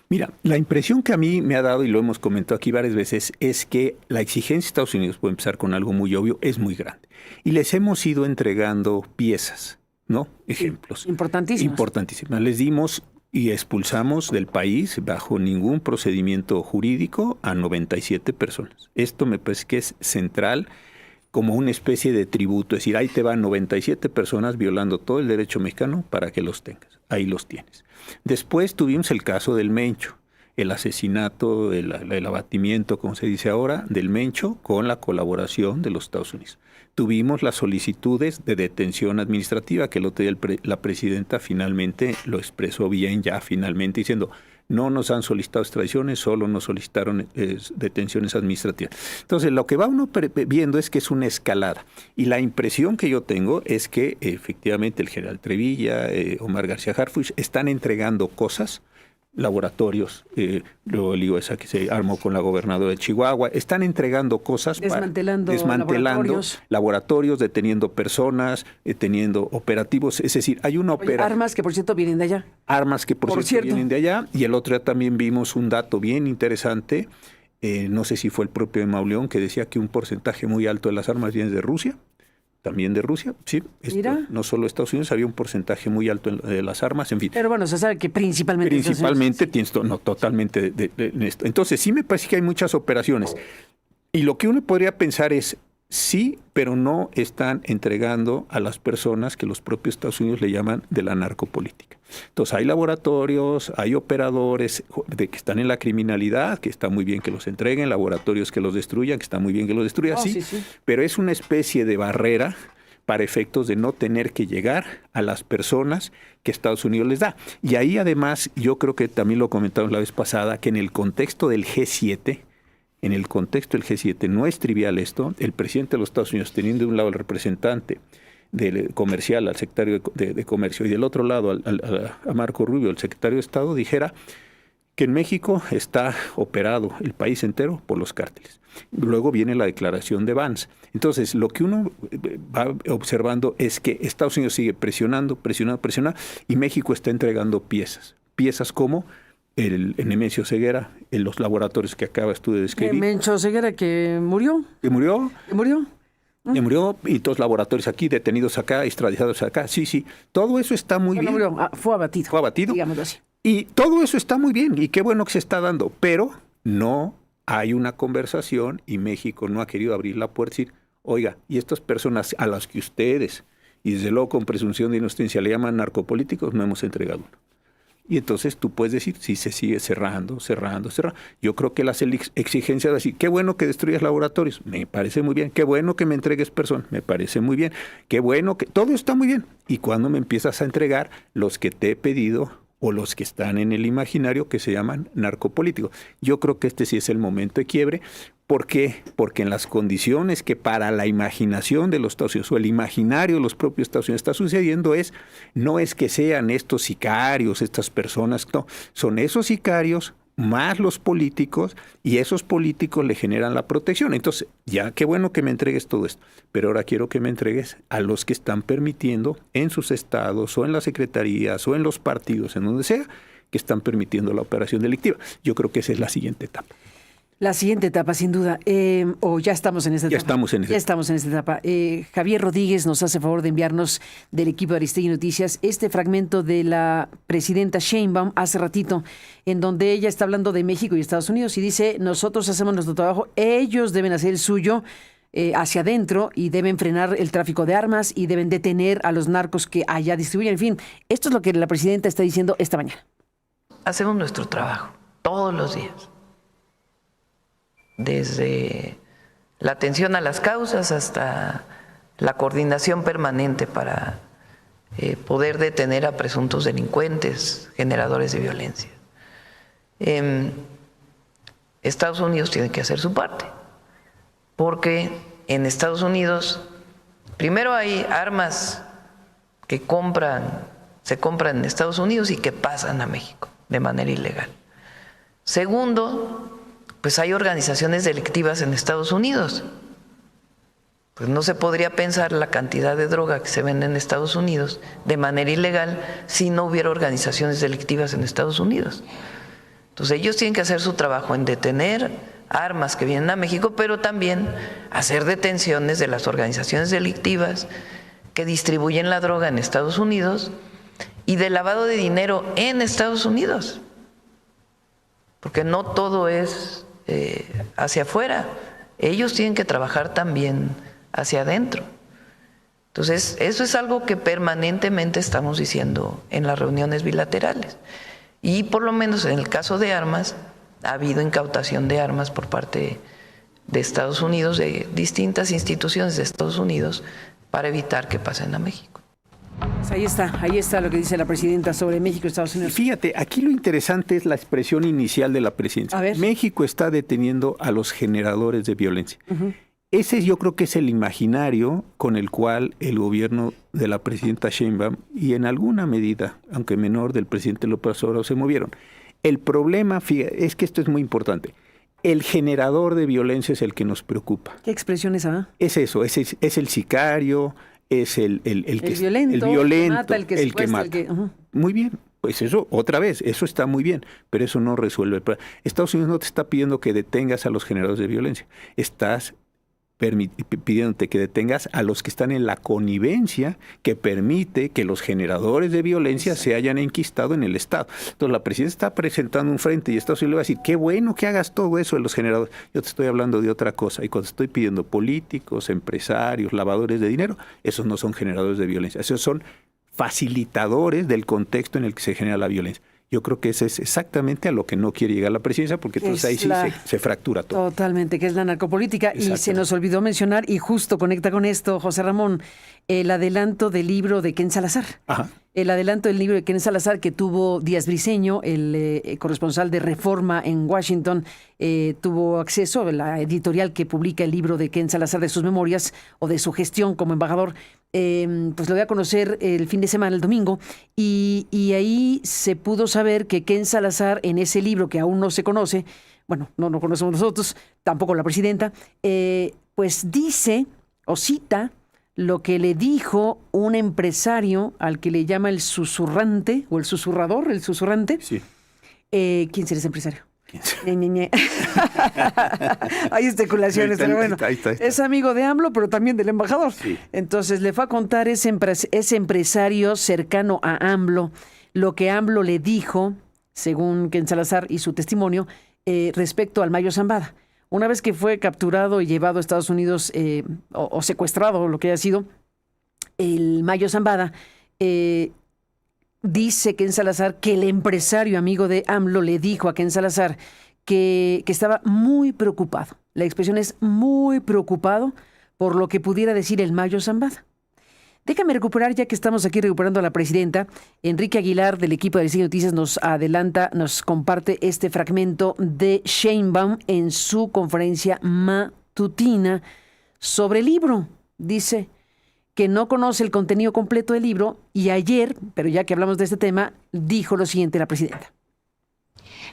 Mira, la impresión que a mí me ha dado, y lo hemos comentado aquí varias veces, es que la exigencia de Estados Unidos, puede empezar con algo muy obvio, es muy grande. Y les hemos ido entregando piezas, ¿no? Ejemplos. Importantísimas. Les dimos y expulsamos del país, bajo ningún procedimiento jurídico, a 97 personas. Esto me parece que es central, como una especie de tributo. Es decir, ahí te van 97 personas violando todo el derecho mexicano para que los tengas. Ahí los tienes. Después tuvimos el caso del Mencho, el asesinato, el abatimiento, como se dice ahora, del Mencho con la colaboración de los Estados Unidos. Tuvimos las solicitudes de detención administrativa, que el otro día la presidenta finalmente lo expresó bien ya finalmente, diciendo, no nos han solicitado extradiciones, solo nos solicitaron detenciones administrativas. Entonces, lo que va uno viendo es que es una escalada. Y la impresión que yo tengo es que efectivamente el general Trevilla, Omar García Harfuch, están entregando cosas, laboratorios, luego digo esa que se armó con la gobernadora de Chihuahua, están entregando cosas, desmantelando laboratorios, deteniendo personas, teniendo operativos, es decir, hay una armas que por cierto vienen de allá. Armas que por cierto vienen de allá, y el otro día también vimos un dato bien interesante, no sé si fue el propio de Mauleón, que decía que un porcentaje muy alto de las armas viene de Rusia, también de Rusia, sí. Mira. No solo Estados Unidos, había un porcentaje muy alto de las armas, en fin. Pero bueno, se sabe que principalmente... Tienes totalmente de esto. Entonces, sí me parece que hay muchas operaciones. Y lo que uno podría pensar es, sí, pero no están entregando a las personas que los propios Estados Unidos le llaman de la narcopolítica. Entonces, hay laboratorios, hay operadores que están en la criminalidad, que está muy bien que los entreguen, laboratorios que los destruyan, que está muy bien que los destruyan, sí, pero es una especie de barrera para efectos de no tener que llegar a las personas que Estados Unidos les da. Y ahí, además, yo creo que también lo comentamos la vez pasada, que en el contexto del G7, no es trivial esto, el presidente de los Estados Unidos, teniendo de un lado el representante del comercial, al secretario de Comercio, y del otro lado a Marco Rubio, el secretario de Estado, dijera que en México está operado el país entero por los cárteles. Luego viene la declaración de Vance. Entonces, lo que uno va observando es que Estados Unidos sigue presionando, y México está entregando piezas. Piezas como el Nemesio Ceguera, en los laboratorios que acabas tú de describir. Nemesio Ceguera que murió. Murió, y todos laboratorios aquí, detenidos acá, extraditados acá. Sí, todo eso está muy bien. Murió, fue abatido. Digámoslo así. Y todo eso está muy bien, y qué bueno que se está dando, pero no hay una conversación, y México no ha querido abrir la puerta y decir, oiga, y estas personas a las que ustedes, y desde luego con presunción de inocencia, le llaman narcopolíticos, no hemos entregado uno. Y entonces tú puedes decir, si se sigue cerrando. Yo creo que las exigencias de decir, qué bueno que destruyas laboratorios, me parece muy bien. Qué bueno que me entregues personas, me parece muy bien. Qué bueno que todo está muy bien. Y cuando me empiezas a entregar los que te he pedido o los que están en el imaginario que se llaman narcopolíticos. Yo creo que este sí es el momento de quiebre. ¿Por qué? Porque en las condiciones que para la imaginación de los Estados Unidos o el imaginario de los propios Estados Unidos está sucediendo no es que sean estos sicarios, estas personas, no, son esos sicarios más los políticos, y esos políticos le generan la protección. Entonces, ya qué bueno que me entregues todo esto, pero ahora quiero que me entregues a los que están permitiendo en sus estados o en las secretarías o en los partidos, en donde sea, que están permitiendo la operación delictiva. Yo creo que esa es la siguiente etapa. La siguiente etapa, sin duda. Ya estamos en esta etapa. Ya estamos en esta etapa. Javier Rodríguez nos hace favor de enviarnos del equipo de Aristegui Noticias este fragmento de la presidenta Sheinbaum hace ratito, en donde ella está hablando de México y Estados Unidos y dice, nosotros hacemos nuestro trabajo, ellos deben hacer el suyo hacia adentro y deben frenar el tráfico de armas y deben detener a los narcos que allá distribuyen. En fin, esto es lo que la presidenta está diciendo esta mañana. Hacemos nuestro trabajo todos los días. Desde la atención a las causas hasta la coordinación permanente para poder detener a presuntos delincuentes, generadores de violencia. Estados Unidos tiene que hacer su parte, porque en Estados Unidos, primero hay armas que se compran en Estados Unidos y que pasan a México de manera ilegal. Segundo, pues hay organizaciones delictivas en Estados Unidos. Pues no se podría pensar la cantidad de droga que se vende en Estados Unidos de manera ilegal si no hubiera organizaciones delictivas en Estados Unidos. Entonces ellos tienen que hacer su trabajo en detener armas que vienen a México, pero también hacer detenciones de las organizaciones delictivas que distribuyen la droga en Estados Unidos y de lavado de dinero en Estados Unidos. Porque no todo es hacia afuera, ellos tienen que trabajar también hacia adentro. Entonces, eso es algo que permanentemente estamos diciendo en las reuniones bilaterales. Y por lo menos en el caso de armas, ha habido incautación de armas por parte de Estados Unidos, de distintas instituciones de Estados Unidos, para evitar que pasen a México. Pues ahí está lo que dice la presidenta sobre México y Estados Unidos. Fíjate, aquí lo interesante es la expresión inicial de la presidencia. México está deteniendo a los generadores de violencia. Uh-huh. Ese yo creo que es el imaginario con el cual el gobierno de la presidenta Sheinbaum y en alguna medida, aunque menor, del presidente López Obrador se movieron. El problema, fíjate, es que esto es muy importante. El generador de violencia es el que nos preocupa. ¿Qué expresión es esa? Es eso, es el sicario, es el violento, el que mata. Uh-huh. Muy bien, pues eso, otra vez, eso está muy bien, pero eso no resuelve el problema. Estados Unidos no te está pidiendo que detengas a los generadores de violencia. Estás pidiéndote que detengas a los que están en la connivencia que permite que los generadores de violencia se hayan enquistado en el Estado. Entonces la presidenta está presentando un frente y Estados Unidos le va a decir, qué bueno que hagas todo eso de los generadores. Yo te estoy hablando de otra cosa. Y cuando estoy pidiendo políticos, empresarios, lavadores de dinero, esos no son generadores de violencia. Esos son facilitadores del contexto en el que se genera la violencia. Yo creo que ese es exactamente a lo que no quiere llegar la presidencia, porque entonces ahí sí se fractura todo. Totalmente, que es la narcopolítica. Y se nos olvidó mencionar, y justo conecta con esto, José Ramón, el adelanto del libro de Ken Salazar. Ajá. El adelanto del libro de Ken Salazar que tuvo Díaz Briceño, el corresponsal de Reforma en Washington, tuvo acceso a la editorial que publica el libro de Ken Salazar, de sus memorias o de su gestión como embajador. Pues lo voy a conocer el fin de semana, el domingo, y ahí se pudo saber que Ken Salazar, en ese libro que aún no se conoce, bueno, no lo conocemos nosotros, tampoco la presidenta, pues dice o cita lo que le dijo un empresario al que le llama el susurrante, o el susurrador, el susurrante. Sí. ¿Quién será ese empresario? Hay especulaciones, pero bueno, ahí está. Es amigo de AMLO, pero también del embajador. Sí. Entonces le fue a contar ese empresario cercano a AMLO lo que AMLO le dijo, según Ken Salazar y su testimonio, respecto al Mayo Zambada. Una vez que fue capturado y llevado a Estados Unidos o secuestrado, lo que haya sido, el Mayo Zambada, dice Ken Salazar que el empresario amigo de AMLO le dijo a Ken Salazar que estaba muy preocupado. La expresión es muy preocupado por lo que pudiera decir el Mayo Zambada. Déjame recuperar, ya que estamos aquí recuperando a la presidenta. Enrique Aguilar, del equipo de Diseño Noticias, nos adelanta, nos comparte este fragmento de Sheinbaum en su conferencia matutina sobre el libro. Dice que no conoce el contenido completo del libro y ayer, pero ya que hablamos de este tema, dijo lo siguiente la presidenta.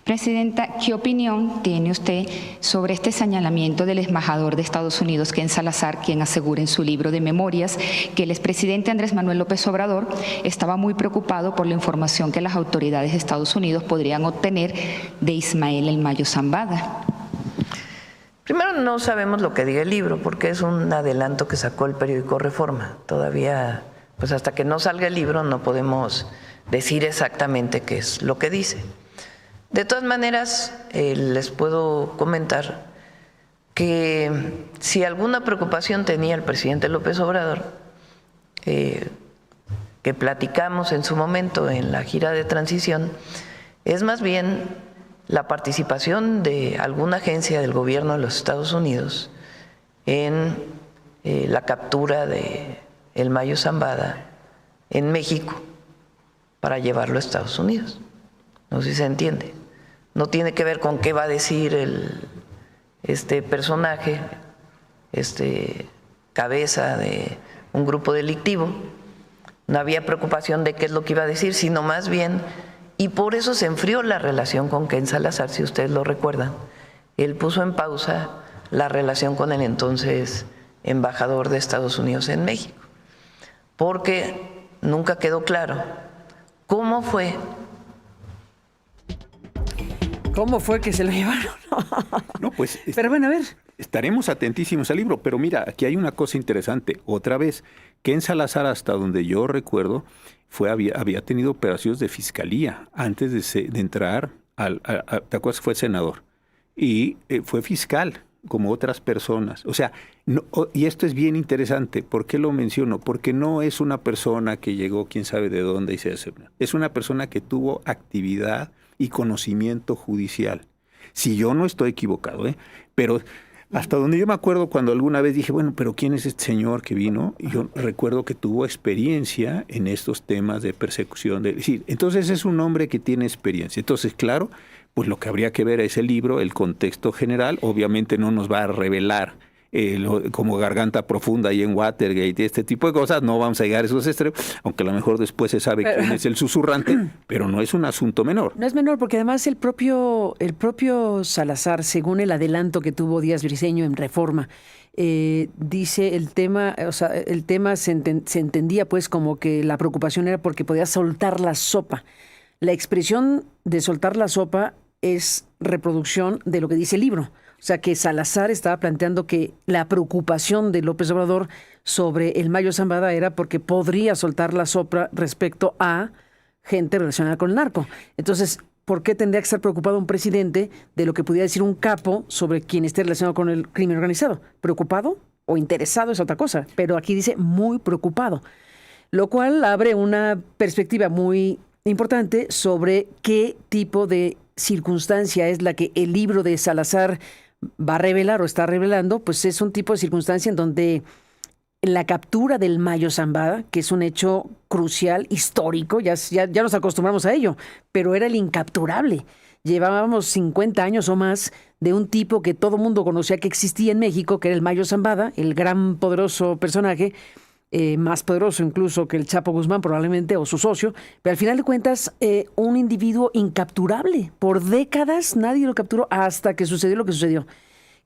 Presidenta, ¿qué opinión tiene usted sobre este señalamiento del embajador de Estados Unidos, Ken Salazar, quien asegura en su libro de memorias que el expresidente Andrés Manuel López Obrador estaba muy preocupado por la información que las autoridades de Estados Unidos podrían obtener de Ismael El Mayo Zambada? Primero, no sabemos lo que diga el libro, porque es un adelanto que sacó el periódico Reforma. Todavía, pues hasta que no salga el libro, no podemos decir exactamente qué es lo que dice. De todas maneras, les puedo comentar que si alguna preocupación tenía el presidente López Obrador, que platicamos en su momento en la gira de transición, es más bien la participación de alguna agencia del gobierno de los Estados Unidos en la captura de El Mayo Zambada en México para llevarlo a Estados Unidos. No sé si se entiende. No tiene que ver con qué va a decir este personaje, cabeza de un grupo delictivo. No había preocupación de qué es lo que iba a decir, sino más bien, y por eso se enfrió la relación con Ken Salazar, si ustedes lo recuerdan. Él puso en pausa la relación con el entonces embajador de Estados Unidos en México, porque nunca quedó claro cómo fue que se lo llevaron. No, pues. Pero bueno, a ver. Estaremos atentísimos al libro, pero mira, aquí hay una cosa interesante. Otra vez, Ken Salazar, hasta donde yo recuerdo, había tenido operaciones de fiscalía antes de entrar ¿te acuerdas? Fue senador y fue fiscal como otras personas. O sea, no, y esto es bien interesante. ¿Por qué lo menciono? Porque no es una persona que llegó quién sabe de dónde y se hace. Es una persona que tuvo actividad y conocimiento judicial. Si yo no estoy equivocado, pero hasta donde yo me acuerdo, cuando alguna vez dije, bueno, pero ¿quién es este señor que vino? Y yo recuerdo que tuvo experiencia en estos temas de persecución. Entonces es un hombre que tiene experiencia. Entonces, claro, pues lo que habría que ver es el libro, el contexto general. Obviamente no nos va a revelar como Garganta Profunda y en Watergate, este tipo de cosas. No vamos a llegar a esos extremos, aunque a lo mejor después se sabe quién es el susurrante, pero no es un asunto menor. No es menor, porque además el propio Salazar, según el adelanto que tuvo Díaz Briceño en Reforma, dice el tema se entendía pues como que la preocupación era porque podía soltar la sopa. La expresión de soltar la sopa es reproducción de lo que dice el libro. O sea, que Salazar estaba planteando que la preocupación de López Obrador sobre el Mayo Zambada era porque podría soltar la sopa respecto a gente relacionada con el narco. Entonces, ¿por qué tendría que estar preocupado un presidente de lo que pudiera decir un capo sobre quien esté relacionado con el crimen organizado? ¿Preocupado o interesado es otra cosa? Pero aquí dice muy preocupado, lo cual abre una perspectiva muy importante sobre qué tipo de circunstancia es la que el libro de Salazar va a revelar o está revelando. Pues es un tipo de circunstancia en donde la captura del Mayo Zambada, que es un hecho crucial, histórico, ya nos acostumbramos a ello, pero era el incapturable. Llevábamos 50 años o más de un tipo que todo mundo conocía que existía en México, que era el Mayo Zambada, el gran poderoso personaje, más poderoso incluso que el Chapo Guzmán probablemente, o su socio, pero al final de cuentas un individuo incapturable. Por décadas nadie lo capturó hasta que sucedió lo que sucedió.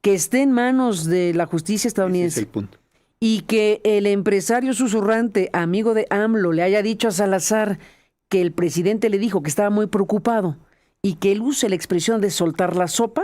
Que esté en manos de la justicia estadounidense. Ese es el punto. Y que el empresario susurrante, amigo de AMLO, le haya dicho a Salazar que el presidente le dijo que estaba muy preocupado y que él use la expresión de soltar la sopa,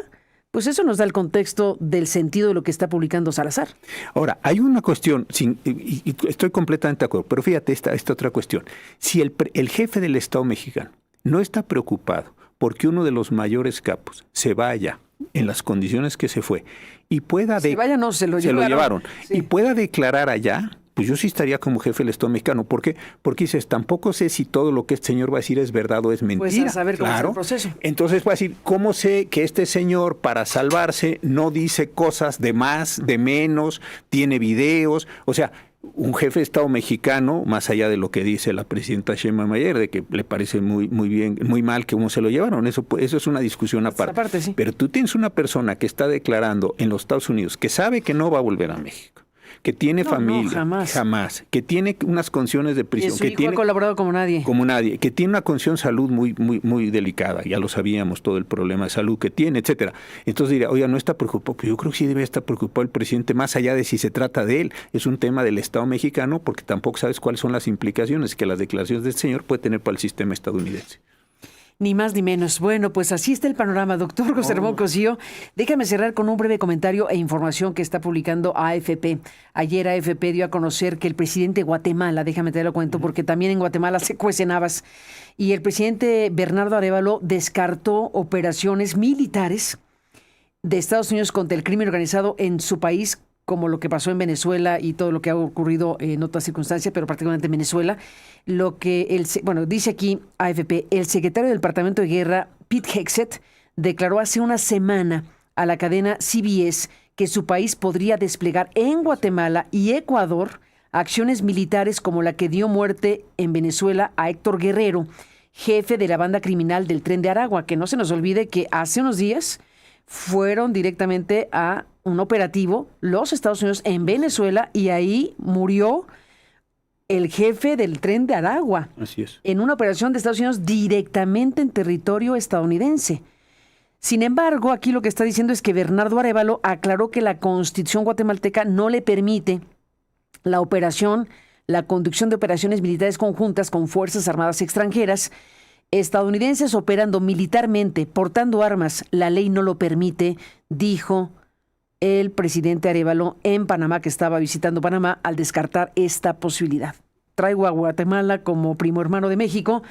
pues eso nos da el contexto del sentido de lo que está publicando Salazar. Ahora, hay una cuestión, y estoy completamente de acuerdo, pero fíjate esta otra cuestión. Si el jefe del Estado mexicano no está preocupado porque uno de los mayores capos se vaya en las condiciones que se fue y pueda... Se vaya, no, se lo llevaron. Sí. Y pueda declarar allá, pues yo sí estaría como jefe del Estado mexicano. ¿Por qué? Porque dices, tampoco sé si todo lo que este señor va a decir es verdad o es mentira. Pues a saber cómo es el proceso. Entonces va a decir, ¿cómo sé que este señor para salvarse no dice cosas de más, de menos, tiene videos? O sea, un jefe de Estado mexicano, más allá de lo que dice la presidenta Sheinbaum ayer, de que le parece muy bien, muy mal que uno se lo llevaron, eso es una discusión aparte. Sí. Pero tú tienes una persona que está declarando en los Estados Unidos que sabe que no va a volver a México, que tiene familia, jamás, que tiene unas condiciones de prisión, que tiene, ha colaborado como nadie, que tiene una condición de salud muy delicada, ya lo sabíamos, todo el problema de salud que tiene, etcétera. Entonces diría, oiga, no está preocupado, pero yo creo que sí debe estar preocupado el presidente, más allá de si se trata de él, es un tema del Estado mexicano, porque tampoco sabes cuáles son las implicaciones que las declaraciones del señor puede tener para el sistema estadounidense. Ni más ni menos. Bueno, pues así está el panorama, doctor José Ramón Cosío. Déjame cerrar con un breve comentario e información que está publicando AFP. Ayer AFP dio a conocer que el presidente de Guatemala, déjame te lo cuento, porque también en Guatemala se cuecen habas, y el presidente Bernardo Arévalo descartó operaciones militares de Estados Unidos contra el crimen organizado en su país, como lo que pasó en Venezuela y todo lo que ha ocurrido en otras circunstancias, pero particularmente en Venezuela. Lo que dice aquí AFP, el secretario del Departamento de Guerra, Pete Hegseth, declaró hace una semana a la cadena CBS que su país podría desplegar en Guatemala y Ecuador acciones militares como la que dio muerte en Venezuela a Héctor Guerrero, jefe de la banda criminal del Tren de Aragua, que no se nos olvide que hace unos días fueron directamente a un operativo los Estados Unidos en Venezuela y ahí murió el jefe del Tren de Aragua. Así es. En una operación de Estados Unidos directamente en territorio estadounidense. Sin embargo, aquí lo que está diciendo es que Bernardo Arévalo aclaró que la Constitución guatemalteca no le permite la conducción de operaciones militares conjuntas con fuerzas armadas extranjeras estadounidenses operando militarmente, portando armas. La ley no lo permite, dijo el presidente Arévalo en Panamá, que estaba visitando Panamá, al descartar esta posibilidad. Traigo a Guatemala como primo hermano de México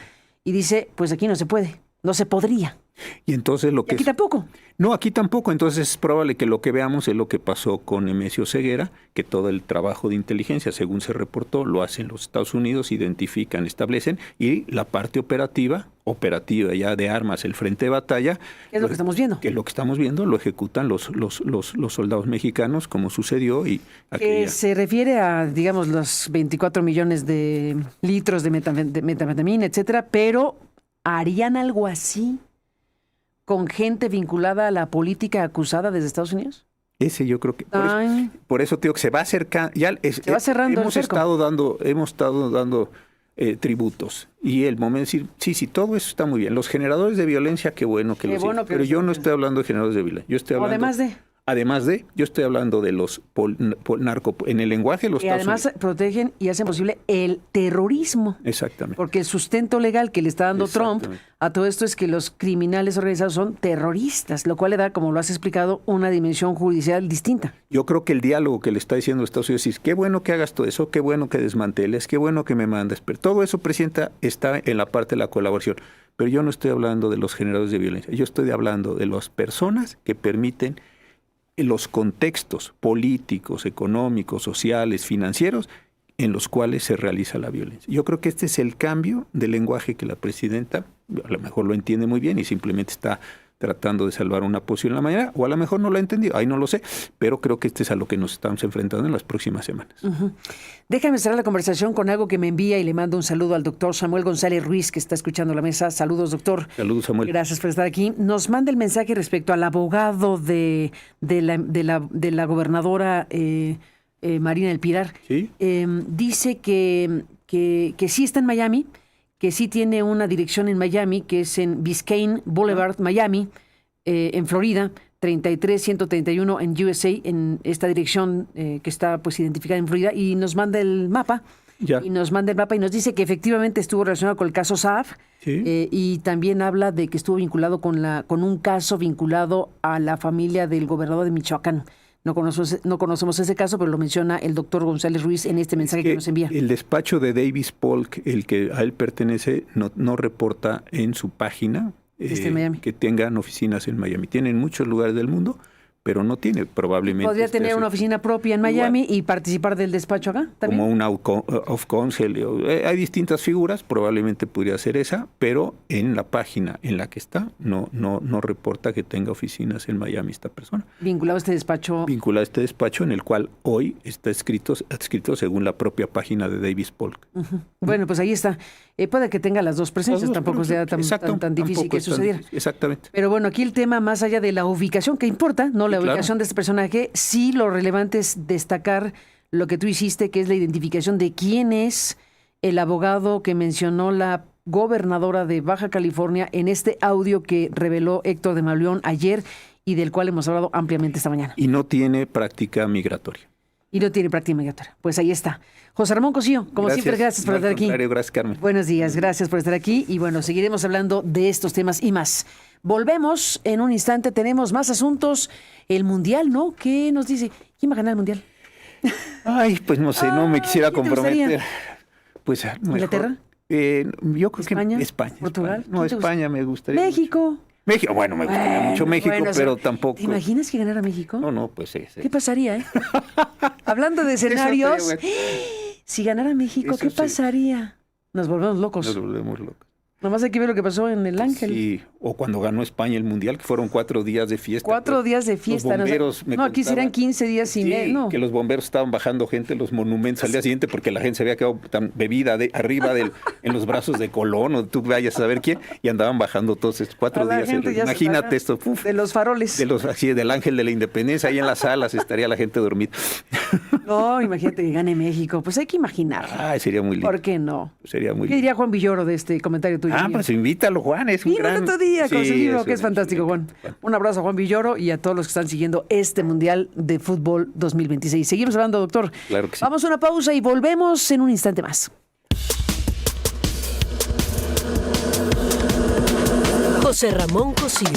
y dice, pues aquí no se puede, no se podría. Y entonces lo que... ¿Y aquí tampoco? No, aquí tampoco. Entonces es probable que lo que veamos es lo que pasó con Nemesio Ceguera, que todo el trabajo de inteligencia, según se reportó, lo hacen los Estados Unidos, identifican, establecen, y la parte operativa ya de armas, el frente de batalla... Es lo que estamos viendo. Que es lo que estamos viendo, lo ejecutan los soldados mexicanos, como sucedió. Y que se refiere a, digamos, los 24 millones de litros de metanfetamina, etcétera, pero ¿harían algo así con gente vinculada a la política acusada desde Estados Unidos? Ese yo creo que... Por eso te digo que se va acercando... Se va cerrando. Hemos estado dando tributos. Y el momento de decir, sí, todo eso está muy bien. Los generadores de violencia, qué bueno que lo hicieron. Pero yo no estoy hablando de generadores de violencia. Yo estoy hablando... Además yo estoy hablando de los en el lenguaje de los que Estados además Unidos. protegen y hacen posible el terrorismo. Exactamente. Porque el sustento legal que le está dando Trump a todo esto es que los criminales organizados son terroristas, lo cual le da, como lo has explicado, una dimensión judicial distinta. Yo creo que el diálogo que le está diciendo Estados Unidos es: qué bueno que hagas todo eso, qué bueno que desmanteles, qué bueno que me mandes. Pero todo eso, Presidenta, está en la parte de la colaboración. Pero yo no estoy hablando de los generadores de violencia. Yo estoy hablando de las personas que permiten los contextos políticos, económicos, sociales, financieros en los cuales se realiza la violencia. Yo creo que este es el cambio de lenguaje que la presidenta a lo mejor lo entiende muy bien y simplemente está tratando de salvar una posición en la mañana, o a lo mejor no lo ha entendido, ahí no lo sé, pero creo que este es a lo que nos estamos enfrentando en las próximas semanas. Déjame cerrar la conversación con algo que me envía y le mando un saludo al doctor Samuel González Ruiz, que está escuchando la mesa. Saludos, doctor. Saludos, Samuel. Gracias por estar aquí. Nos manda el mensaje respecto al abogado de la gobernadora Marina del Pilar. ¿Sí? Dice que sí está en Miami, que sí tiene una dirección en Miami, que es en Biscayne Boulevard, Miami, en Florida, 33131 en USA, en esta dirección que está pues identificada en Florida, y nos manda el mapa. Y nos dice que efectivamente estuvo relacionado con el caso Saab. ¿Sí? Y también habla de que estuvo vinculado con un caso vinculado a la familia del gobernador de Michoacán. No conocemos ese caso, pero lo menciona el doctor González Ruiz en este mensaje que nos envía. El despacho de Davis Polk, el que a él pertenece, no reporta en su página que tengan oficinas en Miami. Tienen muchos lugares del mundo, pero no tiene probablemente... ¿Podría tener una oficina propia en Miami y participar del despacho acá también? Como una of counsel. Hay distintas figuras, probablemente podría ser esa, pero en la página en la que está no reporta que tenga oficinas en Miami esta persona. Vinculado a este despacho. Vinculado a este despacho en el cual hoy está adscrito según la propia página de Davis Polk. Bueno, pues ahí está. Puede que tenga las dos presencias, tampoco sea tan difícil que sucediera. Exactamente. Pero bueno, aquí el tema, más allá de la ubicación, que importa, ¿no? La ubicación de este personaje, sí lo relevante es destacar lo que tú hiciste, que es la identificación de quién es el abogado que mencionó la gobernadora de Baja California en este audio que reveló Héctor de Mauleón ayer y del cual hemos hablado ampliamente esta mañana. Y no tiene práctica migratoria. Pues ahí está. José Ramón Cosío, como siempre, gracias por estar aquí. Gracias, Carmen. Buenos días, gracias por estar aquí. Y bueno, seguiremos hablando de estos temas y más. Volvemos en un instante, tenemos más asuntos. El Mundial, ¿no? ¿Qué nos dice? ¿Quién va a ganar el Mundial? Ay, pues no sé, no me quisiera comprometer. Pues mejor, ¿Inglaterra? Yo creo ¿España? que España. ¿Portugal? No, España me gustaría. ¿México? México, bueno, me gustaría mucho México, pero tampoco. ¿Te imaginas que ganara México? No, pues sí. ¿Qué pasaría, Hablando de escenarios, si ganara México, ¿qué pasaría? Nos volvemos locos. Nomás hay que ver lo que pasó en el Ángel. Sí, o cuando ganó España el Mundial, que fueron 4 días de fiesta. 4 días de fiesta. Los bomberos aquí serán 15 días sin no. Que los bomberos estaban bajando gente los monumentos al día siguiente porque la gente se había quedado tan bebida arriba en los brazos de Colón, o tú vayas a saber quién, y andaban bajando todos estos 4 días. Imagínate esto. De los faroles. Del Ángel de la Independencia, ahí en las salas estaría la gente dormida. No, imagínate que gane México. Pues hay que imaginar. Ay, sería muy lindo. ¿Por qué no? Sería muy lindo. ¿Qué diría Juan Villoro de este comentario tuyo? Pues invítalo, Juan, es un gran... otro día con su libro, que es fantástico, Juan. Un abrazo a Juan Villoro y a todos los que están siguiendo este Mundial de Fútbol 2026. Seguimos hablando, doctor. Claro que sí. Vamos a una pausa y volvemos en un instante más. José Ramón Cosío.